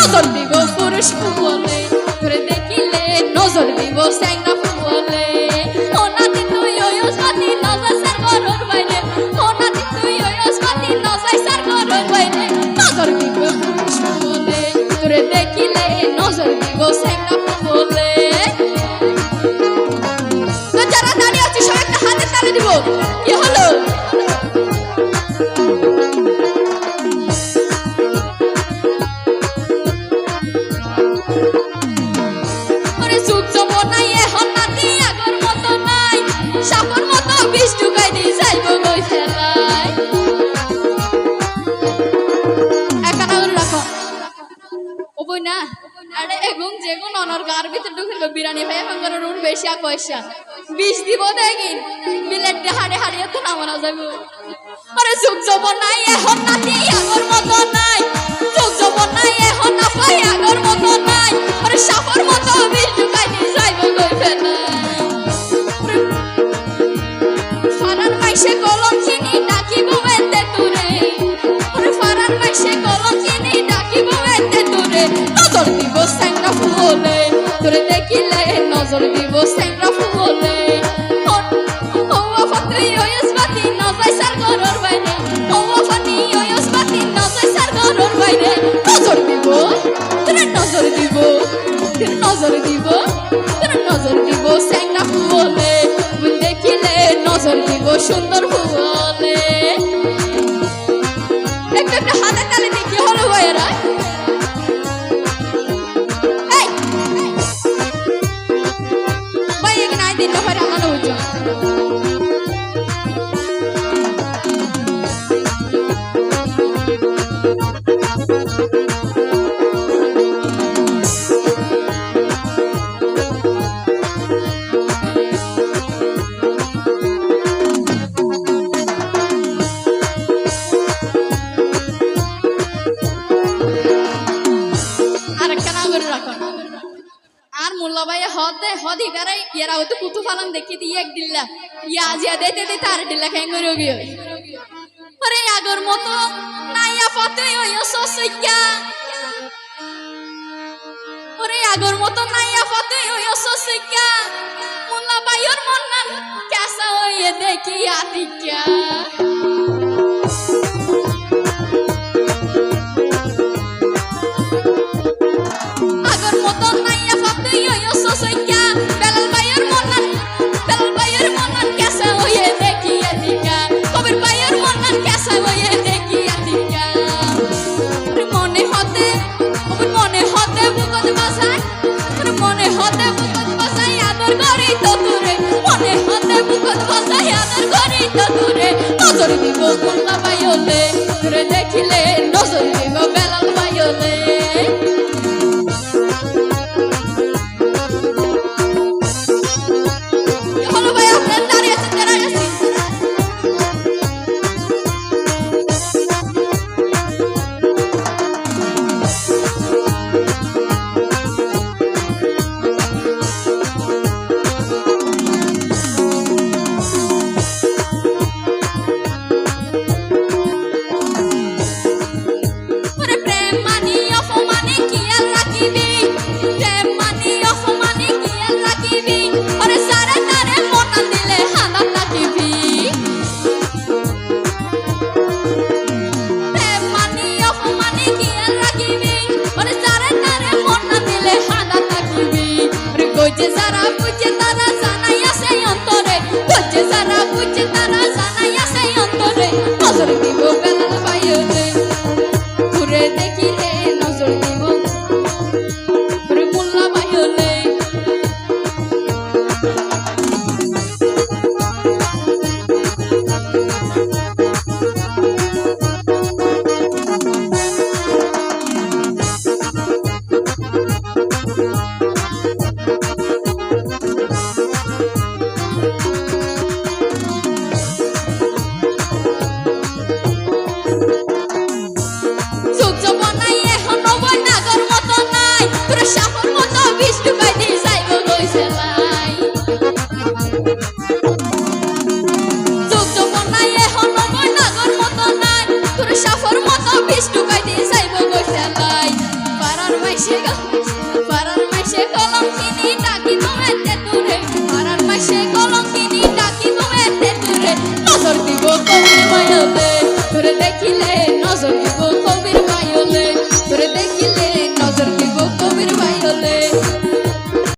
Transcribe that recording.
নজর দিব পুরুষ বলে তোরে দেখিলে নজর দিব স্যাংরা বলে ও নাতি তুই ওই ওসমানি নজর সার করর বাইরে ও নাতি তুই ওই ওসমানি নজর সার করর বাইরে নজর দিব পুরুষ বলে তোরে দেখিলে নজর দিব স্যাংরা বলে তো যারা দাঁড়িয়ে আছে সবাই একটা হাতে তালি দিব কি হলো না আরে এগুন যেগুন অনর গার ভিতর ঢুকে বিরানি ভাই এখন করে রুট বেশি পয়সা 20 দিব দেখিন বিলেট হাড়ে হাড়িয়ে তো নামানো যাবে আরে যুগ যৌবন নাই এখন নাতি আগর মতো নাই যুগ যৌবন নাই এখন না পাই আগর মতো নাই আরে সাফর মতো বিল ঢুকাই দিয়ে যাইব কইবে না ফারান মাইসে কলম চিনি ডাকিব এতে তুরে আরে ফারান মাইসে কলম চিনি ডাকিব এতে তুরে নজর দিব স্যাংরা ফুলে তোরে দেখিলে নজর দিব স্যাংরা ফুলে ও ফাতি ওয়স বাতি নজর সার করর বাইরে ও ফাতি ওয়স বাতি নজর সার করর বাইরে নজর দিব তোরে নজর দিব তোরে নজর দিব তোরে নজর দিব স্যাংরা ফুলে দেখিলে নজর দিব সুন্দর ফুলে একটা একটা হাতে তালি দিয়ে কি হলো ভাইরা আর মোল্লা ভাই হদে হদি বেড়াই ইয়ারা হয়তো কুতু ফালান দেখি দিয়ে এক দিল্লা ইয়া আজিয়া দেতে দেতে আর দিল্লা খেঙ্গ রবি ওরে আগর মতো নাইয়া পথে ওই সসইকা ওরে আগর মতো নাইয়া পথে ওই সসইকা মোল্লা ভাইয়ের মন নান কেসা হয়ে দেখি আতিকা আগর মতো নাইয়া পথে ওই সসইকা বেলাল ভাইয়ের মন নান কেসা হয়ে দেখি আতিকা কবির ভাইয়ের মন নান কেসা হয়ে দেখি আতিকা মনে হতে বুকত বাসায় মনে হতে বুকত বাসায় আদর করি তো তোরে মনে হতে বুকত বাসায় আদর করি তো তোরে নজর দিব মোল্লা ভাইলে তোরে দেখিলে নজর দিব বেলাল ভাইলে হলো ভাই আপনার দাঁড়িয়ে আছেন দাঁড়িয়ে আছেন যারা বুঝে তারা জানাই আছে অন্তরে বুঝে যারা বুঝে তারা